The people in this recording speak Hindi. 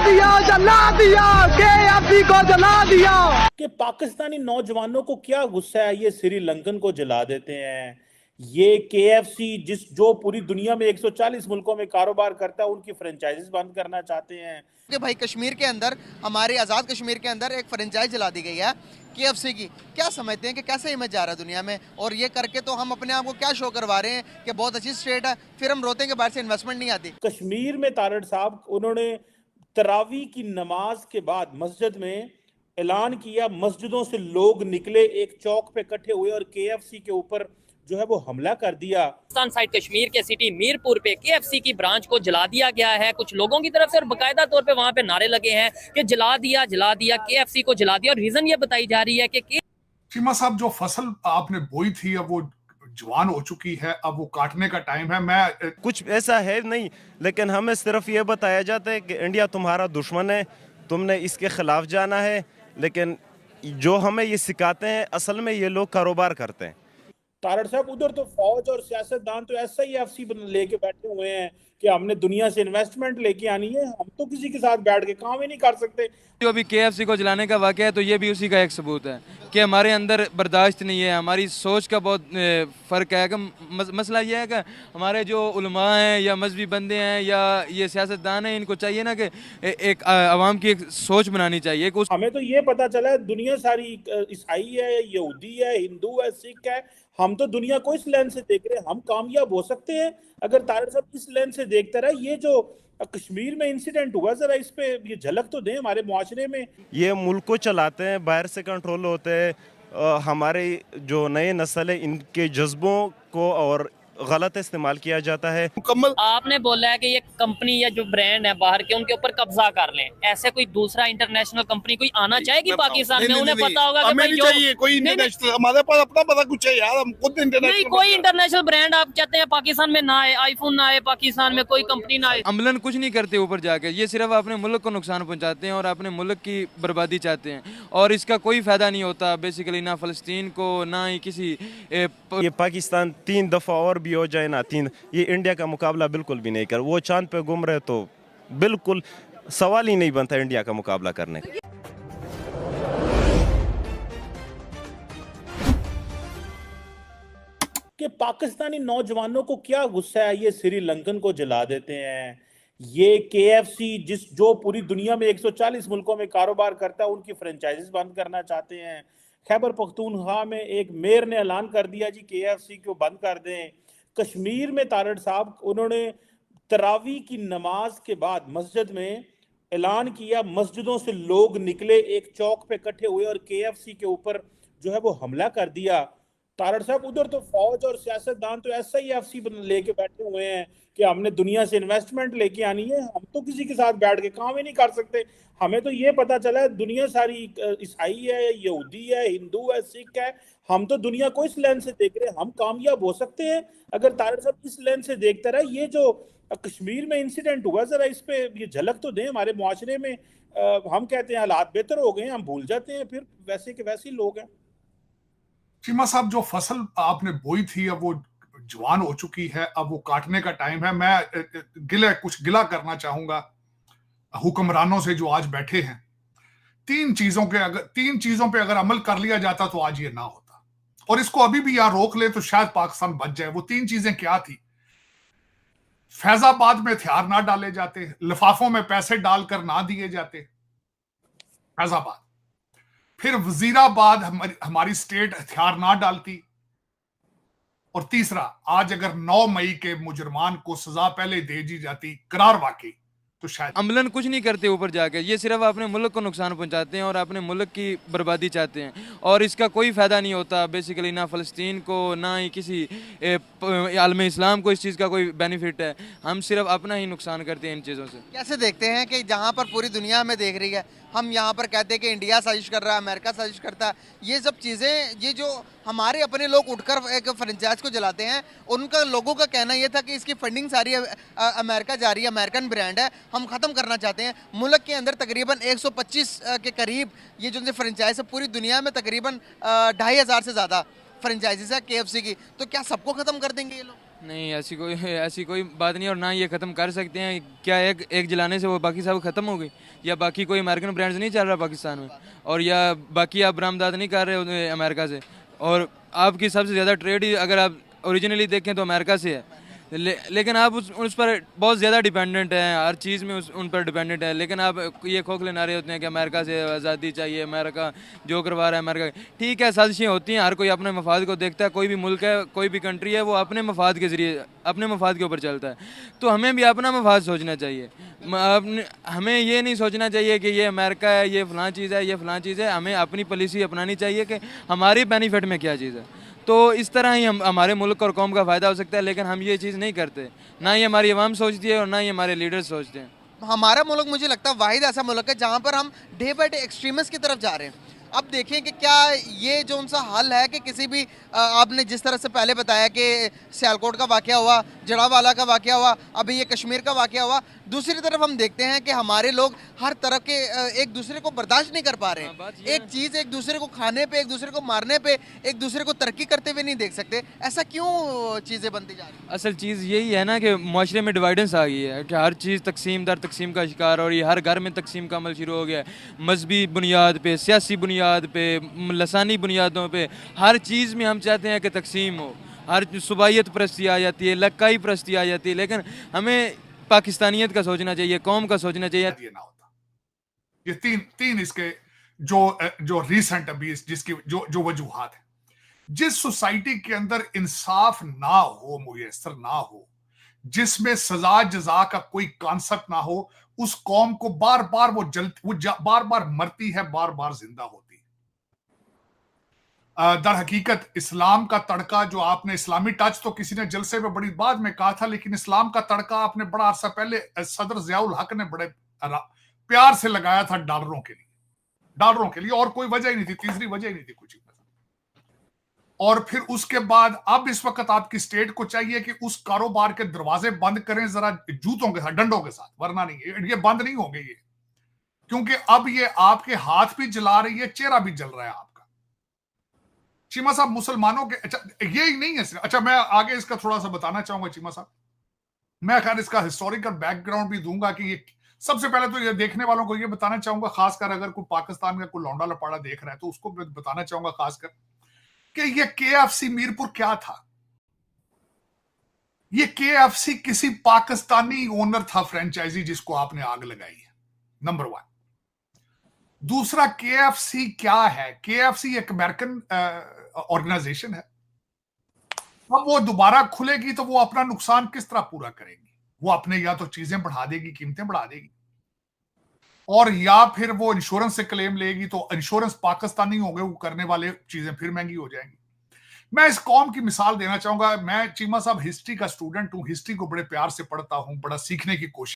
दिया केएफसी को जला दिया। कि पाकिस्तानी नौजवानों को क्या गुस्सा है, ये श्रीलंकन को जला देते हैं। ये केएफसी जो पूरी दुनिया में 140 मुल्कों में कारोबार करता है, उनकी फ्रेंचाइजीज बंद करना चाहते हैं। कि भाई कश्मीर के अंदर, हमारे आज़ाद कश्मीर के अंदर एक फ्रेंचाइज जला दी गई है केएफसी की। क्या समझते हैं कि कैसे इमेज जा रहा है दुनिया में, और ये करके तो हम अपने आप को क्या शो करवा रहे हैं कि बहुत अच्छी स्टेट है, फिर हम रोते हैं कि बाहर से इन्वेस्टमेंट नहीं आती। कश्मीर में तारड़ साहब उन्होंने तरावी की नमाज के बाद मस्जिद में ऐलान किया, मस्जिदों से लोग निकले, एक चौक पे इकट्ठे हुए और केएफसी के ऊपर जो है वो हमला कर दिया। पाकिस्तान साइड कश्मीर के सिटी मीरपुर पे केएफसी की ब्रांच को जला दिया गया है कुछ लोगों की तरफ से, और बाकायदा तौर पे वहां पे नारे लगे हैं कि जला दिया केएफसी को जला दिया। और रीजन ये बताई जा रही है कि चीमा साहब, जो फसल आपने बोई थी अब वो जवान हो चुकी है, अब वो काटने का टाइम है। मैं कुछ ऐसा है नहीं, लेकिन हमें सिर्फ ये बताया जाता है कि इंडिया तुम्हारा दुश्मन है, तुमने इसके खिलाफ जाना है। लेकिन जो हमें ये सिखाते हैं, असल में ये लोग कारोबार करते हैं। तारड़ साहब, उधर तो फौज और सियासतदान तो ऐसा ही एफसी लेके बैठे हुए हैं कि हमने दुनिया से इन्वेस्टमेंट लेके आनी है, हम तो किसी के साथ बैठ के काम ही नहीं कर सकते। जो अभी केएफसी को जलाने का वाकया है, तो ये भी उसी का एक सबूत है कि हमारे अंदर बर्दाश्त नहीं है, हमारी सोच का बहुत फ़र्क है। कि मसला ये है कि हमारे जो उलमा हैं या मजहबी बंदे हैं या ये सियासतदान हैं, इनको चाहिए ना कि एक आवाम की एक सोच बनानी चाहिए। हमें तो ये पता चला है दुनिया सारी ईसाई है, यहूदी है, हिंदू है, सिख है। हम तो दुनिया को इस लेंस से देख रहे हैं, हम कामयाब हो सकते हैं अगर तारड़ साहब इस लेंस से देखता रहा। ये जो कश्मीर में इंसिडेंट हुआ, जरा इस पे ये झलक तो दें हमारे मुआशरे में। ये मुल्क को चलाते हैं, बाहर से कंट्रोल होते हैं। हमारे जो नए नस्ल है, इनके जज्बों को और गलत इस्तेमाल किया जाता है। मुकम्मल आपने बोला है कि ये कंपनी या जो ब्रांड है बाहर के, उनके ऊपर कब्जा कर लें। ऐसे कोई दूसरा इंटरनेशनल कंपनी कोई आना चाहेगी पाकिस्तान में? उन्हें पता होगा कि भाई चाहिए कोई इंटरनेशनल, हमारे पास अपना पता कुछ है यार, हम खुद इंटरनेशनल नहीं, कोई इंटरनेशनल ब्रांड आप चाहते हैं पाकिस्तान में ना आए, आईफोन ना आए पाकिस्तान में, कोई कंपनी ना आए। अमलन कुछ नहीं करते ऊपर जाके, ये सिर्फ अपने मुल्क को नुकसान पहुंचाते हैं और अपने मुल्क की बर्बादी चाहते हैं, और इसका कोई फायदा नहीं होता बेसिकली, ना फलस्तीन को ना ही किसी ये पाकिस्तान 3 दफा और भी हो जाए ना, ये इंडिया का मुकाबला बिल्कुल भी नहीं कर। वो चांद पे घूम रहे तो बिल्कुल सवाल ही नहीं बनता इंडिया का मुकाबला करने का। कि पाकिस्तानी नौजवानों को क्या गुस्सा है, ये श्रीलंकन को जला देते हैं। ये केएफसी जो पूरी दुनिया में 140 मुल्कों में कारोबार करता है, उनकी फ्रेंचाइजीज बंद करना चाहते हैं। खैबर पख्तूनख्वा में एक मेयर ने ऐलान कर दिया जी केएफसी को बंद कर दें। कश्मीर में तारड़ साहब उन्होंने तरावी की नमाज के बाद मस्जिद में ऐलान किया, मस्जिदों से लोग निकले, एक चौक पे इकट्ठे हुए और केएफसी के ऊपर जो है वो हमला कर दिया। तारड़ साहब, उधर तो फौज और सियासतदान तो ऐसा ही एफसी लेके बैठे हुए हैं कि हमने दुनिया से इन्वेस्टमेंट लेके आनी है, हम तो किसी के साथ बैठ के काम ही नहीं कर सकते। हमें तो ये पता चला है दुनिया सारी ईसाई है, यहूदी है, हिंदू है, सिख है। हम तो दुनिया को इस लेंस से देख रहे हैं, हम कामयाब हो सकते हैं अगर तारड़ साहब इस लेंस से देखता रहा। ये जो कश्मीर में इंसिडेंट हुआ, जरा इस पे ये झलक तो दें हमारे मुआशरे में। हम कहते हैं हालात बेहतर हो गए, हम भूल जाते हैं, फिर वैसे के वैसे ही लोग हैं। चीमा साहब, जो फसल आपने बोई थी अब वो जवान हो चुकी है, अब वो काटने का टाइम है। मैं कुछ गिला करना चाहूंगा हुक्मरानों से जो आज बैठे हैं। तीन चीजों पे अगर अमल कर लिया जाता तो आज ये ना होता, और इसको अभी भी यार रोक ले तो शायद पाकिस्तान बच जाए। वो तीन चीजें क्या थी? फैजाबाद में हथियार ना डाले जाते, लिफाफों में पैसे डालकर ना दिए जाते फैजाबाद। फिर वजीराबाद हमारी स्टेट हथियार ना डालती। और तीसरा, आज अगर 9 मई के मुजरमान को सजा पहले दे दी जाती करार वाकई, तो शायद। अमलन कुछ नहीं करते ऊपर जाके, ये सिर्फ अपने मुल्क को नुकसान पहुंचाते हैं और अपने मुल्क की बर्बादी चाहते हैं, और इसका कोई फ़ायदा नहीं होता बेसिकली, ना फलस्तीन को ना ही किसी आलम इस्लाम को इस चीज़ का कोई बेनिफिट है। हम सिर्फ अपना ही नुकसान करते हैं इन चीज़ों से। कैसे देखते हैं कि जहाँ पर पूरी दुनिया में देख रही है, हम यहाँ पर कहते हैं कि इंडिया साजिश कर रहा है, अमेरिका साजिश करता है, ये सब चीज़ें, ये जो हमारे अपने लोग उठकर एक फ्रेंचाइज को जलाते हैं, उनका लोगों का कहना ये था कि इसकी फंडिंग सारी अमेरिका जा रही है, अमेरिकन ब्रांड है, हम ख़त्म करना चाहते हैं। मुल्क के अंदर तकरीबन 125 के करीब ये जो फ्रेंचाइज है, पूरी दुनिया में तकरीबन 2500 से ज़्यादा फ्रेंचाइजीज है केएफसी की, तो क्या सबको ख़त्म कर देंगे ये लोग? नहीं, ऐसी कोई बात नहीं, और ना ये ख़त्म कर सकते हैं। क्या एक जलाने से वो बाकी सब ख़त्म हो गई? या बाकी कोई अमेरिकन ब्रांड्स नहीं चल रहा पाकिस्तान में? और या बाकी आप बरामदात नहीं कर रहे हो अमेरिका से? और आपकी सबसे ज़्यादा ट्रेड ही अगर आप ओरिजिनली देखें तो अमेरिका से है। लेकिन आप उस पर बहुत ज़्यादा डिपेंडेंट हैं, हर चीज़ में उन पर डिपेंडेंट है। लेकिन आप ये खोखले नारे होते हैं कि अमेरिका से आज़ादी चाहिए, अमेरिका जो करवा रहा है अमेरिका। ठीक है, साजिशें होती हैं, हर कोई अपने मफाद को देखता है। कोई भी मुल्क है, कोई भी कंट्री है, वो अपने मफाद के ज़रिए, अपने मफाद के ऊपर चलता है। तो हमें भी अपना मफाद सोचना चाहिए। हमें ये नहीं सोचना चाहिए कि ये अमेरिका है, ये फ़लाँ चीज़ है, ये फ़लाँ चीज़ है। हमें अपनी पॉलिसी अपनानी चाहिए कि हमारी बेनिफिट में क्या चीज़ है। तो इस तरह ही हमारे मुल्क और कौम का फ़ायदा हो सकता है। लेकिन हम ये चीज़ नहीं करते, ना ही हमारी अवाम सोचती है और ना ही हमारे लीडर्स सोचते हैं। हमारा मुल्क मुझे लगता है वाहिद ऐसा मुल्क है जहाँ पर हम डे बाई डे एक्सट्रीमिस्ट की तरफ जा रहे हैं। अब देखें कि क्या ये जो उनसा हल है कि किसी भी आपने जिस तरह से पहले बताया कि सियालकोट का वाक़या हुआ, जड़ावाला का वाक़या हुआ, अभी ये कश्मीर का वाक़या हुआ। दूसरी तरफ हम देखते हैं कि हमारे लोग हर तरह के एक दूसरे को बर्दाश्त नहीं कर पा रहे हैं। एक चीज़ एक दूसरे को खाने पे, एक दूसरे को मारने पे, एक दूसरे को तरक्की करते हुए नहीं देख सकते। ऐसा क्यों चीज़ें बनती जा रही हैं? असल चीज़ यही है ना कि माशरे में डिवाइडेंस आ गई है कि हर चीज़ तकसीम दर तकसीम का शिकार, और ये हर घर में तकसीम का अमल शुरू हो गया है। मजहबी बुनियाद पे, सियासी बुनियाद पे, लसानी बुनियादों पे, हर चीज़ में हम चाहते हैं कि तकसीम हो। हर सूबाइयत परस्ती आ जाती है, लक्काई परस्ती आ जाती है। लेकिन हमें पाकिस्तानियत का सोचना चाहिए, कौम का सोचना चाहिए। ये ना होता। ये तीन इसके जो रीसेंट अभी जिसकी जो वजूहात है। जिस सोसाइटी के अंदर इंसाफ ना हो, मुयसर ना हो, जिसमें सजा जजा का कोई कॉन्सेप्ट ना हो, उस कौम को बार बार वो बार बार मरती है, बार बार जिंदा होती है। दर हकीकत इस्लाम का तड़का जो आपने, इस्लामी टच तो किसी ने जलसे में बड़ी बाद में कहा था, लेकिन इस्लाम का तड़का आपने बड़ा अरसा पहले सदर ज़ियाउल हक ने बड़े प्यार से लगाया था डॉलरों के लिए, और कोई वजह ही नहीं थी, तीसरी वजह ही नहीं थी कुछ। और फिर उसके बाद अब इस वक्त आपकी स्टेट को चाहिए कि उस कारोबार के दरवाजे बंद करें जरा जूतों के साथ, डंडों के साथ, वरना नहीं, ये बंद नहीं होंगे ये, क्योंकि अब ये आपके हाथ भी जला रही है, चेहरा भी जल रहा है आपका। चीमा साहब, मुसलमानों के, अच्छा ये ही नहीं है, अच्छा मैं आगे इसका थोड़ा सा बताना चाहूंगा चीमा साहब। मैं खैर इसका हिस्टोरिकल बैकग्राउंड भी दूंगा कि ये, सबसे पहले तो ये देखने वालों को ये बताना चाहूंगा, खासकर अगर कोई पाकिस्तान का कोई लौंडा लपाड़ा देख रहा है तो उसको बताना चाहूंगा खासकर कि ये KFC मीरपुर क्या था। ये KFC किसी पाकिस्तानी ओनर था, फ्रेंचाइजी, जिसको आपने आग लगाई है, नंबर 1। दूसरा, KFC क्या है? KFC एक अमेरिकन ऑर्गेनाइजेशन है। अब वो दोबारा खुलेगी तो वो अपना नुकसान किस तरह पूरा करेगी? वो अपने या तो चीजें बढ़ा देगी, कीमतें बढ़ा देगी, और या फिर वो इंश्योरेंस से क्लेम लेगी, तो इंश्योरेंस पाकिस्तानी हो गए, वो करने वाले चीजें फिर महंगी हो जाएंगी। मैं इस कौम की मिसाल देना चाहूंगा। मैं चीमा साहब हिस्ट्री का स्टूडेंट हूं, हिस्ट्री को बड़े प्यार से पढ़ता हूं, बड़ा सीखने की कोशिश